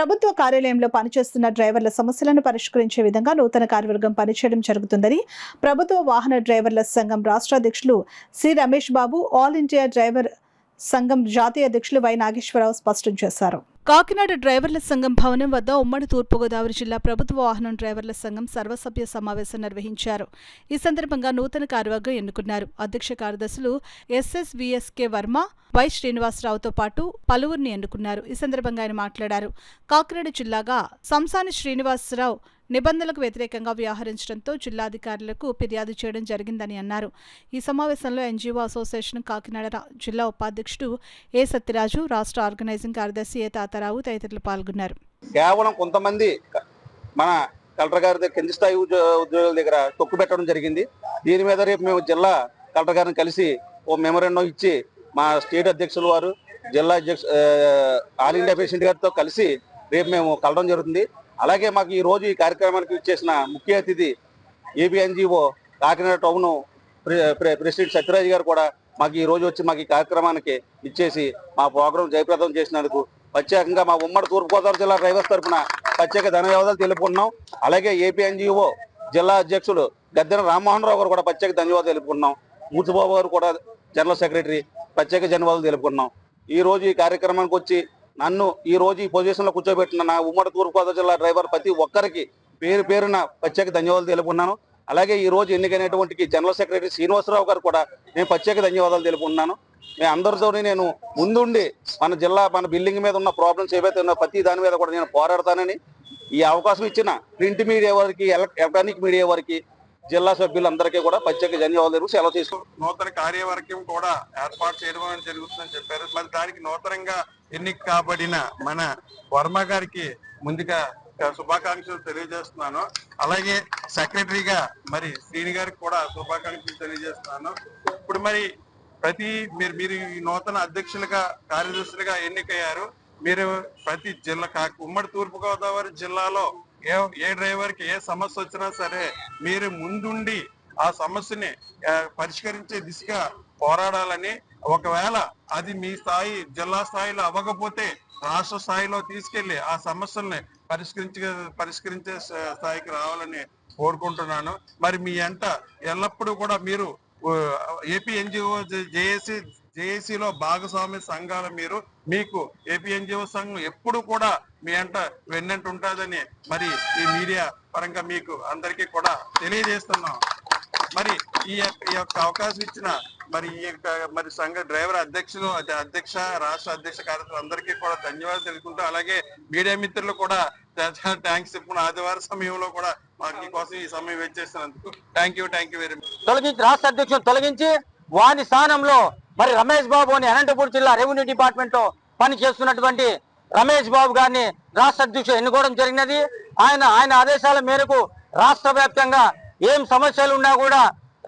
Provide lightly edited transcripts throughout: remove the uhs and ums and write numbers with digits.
ప్రభుత్వ కార్యాలయంలో పనిచేస్తున్న డ్రైవర్ల సమస్యలను పరిష్కరించే విధంగా నూతన కార్యవర్గం పనిచేయడం జరుగుతుందని ప్రభుత్వ వాహన డ్రైవర్ల సంఘం రాష్ట్ర అధ్యక్షులు C Ramesh Babu, all India driver సంఘం జాతీయ అధ్యక్షులు వై నాగేశ్వరరావు స్పష్టం చేశారు. కాకినాడ డ్రైవర్ల సంఘం భవనం వద్ద ఉమ్మడి తూర్పుగోదావరి జిల్లా ప్రభుత్వ వాహనం డ్రైవర్ల సంఘం సర్వసభ్య సమావేశం నిర్వహించారు. ఈ సందర్భంగా నూతన కార్యవర్గం ఎన్నుకున్నారు. అధ్యక్ష కార్యదర్శులు ఎస్ఎస్విఎస్కే వర్మ, వై శ్రీనివాసరావుతో పాటు పలువురిని ఎన్నుకున్నారు. ఈ సందర్భంగా ఆయన మాట్లాడారు. కాకినాడ జిల్లాగా సంసాని శ్రీనివాసరావు నిబంధనలకు వ్యతిరేకంగా వ్యవహరించడంతో జిల్లాధికారులకు ఫిర్యాదు చేయడం జరిగిందని అన్నారు. ఈ సమావేశంలో ఎన్జీఓ అసోసియేషన్ కాకినాడ జిల్లా ఉపాధ్యక్షుడు ఏ సత్యరాజు, రాష్ట్ర ఆర్గనైజింగ్ కార్యదర్శి ఏ తాతారావు తదితరులు పాల్గొన్నారు. కేవలం కొంతమంది మన కలెక్టర్ గారి కింది స్థాయి ఉద్యోగుల దగ్గర తొక్కు పెట్టడం జరిగింది. దీని మీద రేపు మేము జిల్లా కలెక్టర్ గారిని కలిసి ఓ మెమోరాండం ఇచ్చి మా స్టేట్ అధ్యక్షులు వారు, జిల్లా ఆల్ ఇండియా ప్రెసిడెంట్ గారితో కలిసి రేపు మేము కలవడం జరుగుతుంది. అలాగే మాకు ఈ రోజు ఈ కార్యక్రమానికి ఇచ్చేసిన ముఖ్య అతిథి AP NGO Kakinada town president Sathyaraj గారు కూడా మాకు ఈ రోజు వచ్చి మాకు ఈ కార్యక్రమానికి ఇచ్చేసి మా ప్రోగ్రాం జయప్రదం చేసినందుకు ప్రత్యేకంగా మా ఉమ్మడి తూర్పుగోదావరి జిల్లా డ్రైవర్స్ తరఫున ప్రత్యేక ధన్యవాదాలు తెలుపుకుంటున్నాం. అలాగే ఏపీ ఎన్జీఓ జిల్లా అధ్యక్షులు గద్దెన రామ్మోహన్ రావు గారు కూడా ప్రత్యేక ధన్యవాదాలు తెలుపుకుంటున్నాం. మూర్తిబాబు గారు కూడా జనరల్ సెక్రటరీ ప్రత్యేక ధన్యవాదాలు తెలుపుకుంటున్నాం. ఈ రోజు ఈ కార్యక్రమానికి వచ్చి నన్ను ఈ రోజు ఈ పొజిషన్ లో కూర్చోబెట్టిన నా ఉమ్మడి తూర్పుగోదావరి జిల్లా డ్రైవర్ ప్రతి ఒక్కరికి పేరు పేరున ప్రత్యేక ధన్యవాదాలు తెలుపుకున్నాను. అలాగే ఈ రోజు ఎన్నికైనటువంటి జనరల్ సెక్రటరీ శ్రీనివాసరావు గారు కూడా నేను ప్రత్యేక ధన్యవాదాలు తెలుపుకున్నాను. నేను అందరితో నేను ముందుండి మన జిల్లా మన బిల్డింగ్ మీద ఉన్న ప్రాబ్లమ్స్ ఏవైతే ఉన్నా ప్రతి దాని మీద కూడా నేను పోరాడతానని ఈ అవకాశం ఇచ్చిన ప్రింట్ మీడియా వారికి, ఎలక్ట్రానిక్ మీడియా వారికి, జిల్లా సభ్యులందరికీ కూడా ప్రత్యేక ధన్యవాదాలు సెలవు తీసుకుంటాం. నూతన కార్యవర్గం కూడా ఏర్పాటు చేయడం జరుగుతుందని చెప్పారు. మరి దానికి నూతనంగా ఎన్నిక కాబడిన మన వర్మ గారికి ముందుగా శుభాకాంక్షలు తెలియజేస్తున్నాను. అలాగే సెక్రటరీగా మరి శ్రీని గారికి కూడా శుభాకాంక్షలు తెలియజేస్తున్నాను. ఇప్పుడు మరి మీరు ఈ నూతన అధ్యక్షులుగా, కార్యదర్శులుగా ఎన్నికయ్యారు. మీరు ప్రతి జిల్లా ఉమ్మడి తూర్పుగోదావరి జిల్లాలో ఏ డ్రైవర్ కి ఏ సమస్య వచ్చినా సరే మీరు ముందుండి ఆ సమస్యని పరిష్కరించే దిశగా పోరాడాలని, ఒకవేళ అది మీ స్థాయి జిల్లా స్థాయిలో అవ్వకపోతే రాష్ట్ర స్థాయిలో తీసుకెళ్లి ఆ సమస్యల్ని పరిష్కరించే స్థాయికి రావాలని కోరుకుంటున్నాను. మరి మీ అంట ఎల్లప్పుడూ కూడా మీరు ఏపీ ఎన్జిఓ జేఏసీలో భాగస్వామ్య సంఘాల మీకు ఏపీ ఎన్జిఓ సంఘం ఎప్పుడు కూడా మీ అంట వెన్నంట ఉంటుందని మరి ఈ మీడియా పరంగా మీకు అందరికీ కూడా తెలియజేస్తున్నాం. మరి ఈ యొక్క అవకాశం ఇచ్చిన మరి సంఘ డ్రైవర్ అధ్యక్ష రాష్ట్ర అధ్యక్ష కార్యదర్శులు అందరికీ కూడా ధన్యవాదాలు తెలుపుకుంటూ, అలాగే మీడియా మిత్రులు కూడా థ్యాంక్స్ చెప్పుకున్న ఆదివారం సమయంలో కూడా మాకు కోసం ఈ సమయం వెయిట్ చేస్తున్నందుకు థ్యాంక్ యూ వెరీ మచ్. తొలగించి రాష్ట్ర అధ్యక్షుడు తొలగించి వారి స్థానంలో మరి రమేష్ బాబు అని అనంతపురం జిల్లా రెవెన్యూ డిపార్ట్మెంట్ లో పని చేస్తున్నటువంటి రమేష్ బాబు గారిని రాష్ట్ర అధ్యక్షుడు ఎన్నుకోవడం జరిగినది. ఆయన ఆదేశాల మేరకు రాష్ట్ర వ్యాప్తంగా ఏం సమస్యలు ఉన్నా కూడా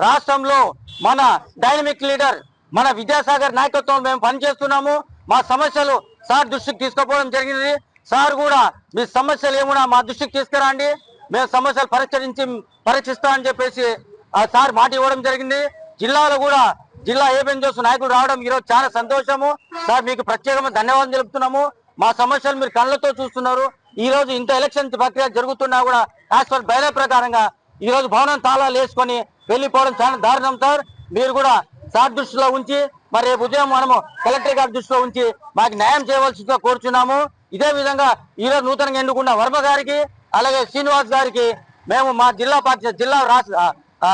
రాష్ట్రంలో మన డైనమిక్ లీడర్ మన విద్యాసాగర్ నాయకత్వం మేము పనిచేస్తున్నాము. మా సమస్యలు సార్ దృష్టికి తీసుకుపోవడం జరిగినది. సార్ కూడా మీ సమస్యలు ఏమున్నా మా దృష్టికి తీసుకురండి, మేము సమస్యలు పరీక్షిస్తామని చెప్పేసి సార్ మాట ఇవ్వడం జరిగింది. జిల్లాలో కూడా జిల్లా ఏబెంజోస్ నాయకులు రావడం ఈరోజు చాలా సంతోషము. సార్ మీకు ప్రత్యేకమైన ధన్యవాదాలు తెలుపుతున్నాము. మా సమస్యలు మీరు కళ్ళతో చూస్తున్నారు. ఈ రోజు ఇంత ఎలక్షన్ ప్రక్రియ జరుగుతున్నా కూడా యాజ్ పర్ బయల ప్రకారంగా ఈ రోజు భవనం తాళాలు వేసుకొని వెళ్ళిపోవడం చాలా దారుణం. సార్ మీరు కూడా సార్ దృష్టిలో ఉంచి మరి రేపు ఉదయం మనము కలెక్టర్ గారి దృష్టిలో ఉంచి మాకు న్యాయం చేయవలసిందిగా కోరుచున్నాము. ఇదే విధంగా ఈ రోజు నూతనంగా ఎన్నుకున్న వర్మ గారికి, అలాగే శ్రీనివాస్ గారికి మేము మా జిల్లా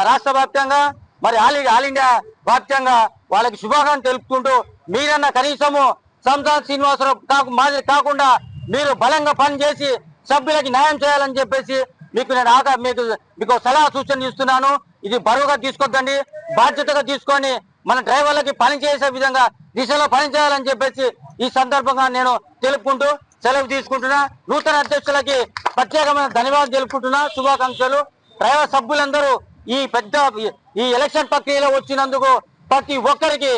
రాష్ట్ర వ్యాప్తంగా మరి ఆల్ ఇండియా వ్యాప్తంగా వాళ్ళకి శుభాకాంక్షలు తెలుపుకుంటూ, మీరన్నా కనీసము సంసాన్ శ్రీనివాసరావు మాదిరి కాకుండా మీరు బలంగా పనిచేసి సభ్యులకి న్యాయం చేయాలని చెప్పేసి మీకు సలహా సూచన ఇస్తున్నాను. ఇది బరువుగా తీసుకోద్దండి, బాధ్యతగా తీసుకొని మన డ్రైవర్లకి పనిచేసే విధంగా దిశలో పనిచేయాలని చెప్పేసి ఈ సందర్భంగా నేను తెలుపుకుంటూ సెలవు తీసుకుంటున్నా. నూతన అధ్యక్షులకి ప్రత్యేకమైన ధన్యవాదాలు తెలుపుకుంటున్నా, శుభాకాంక్షలు. డ్రైవర్ సభ్యులందరూ ఈ ఎలక్షన్ ప్రక్రియలో వచ్చినందుకు ప్రతి ఒక్కరికి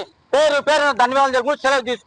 పేరున ధన్యవాదాలు తెలుపుకుంటూ సెలవు తీసుకుంటున్నా.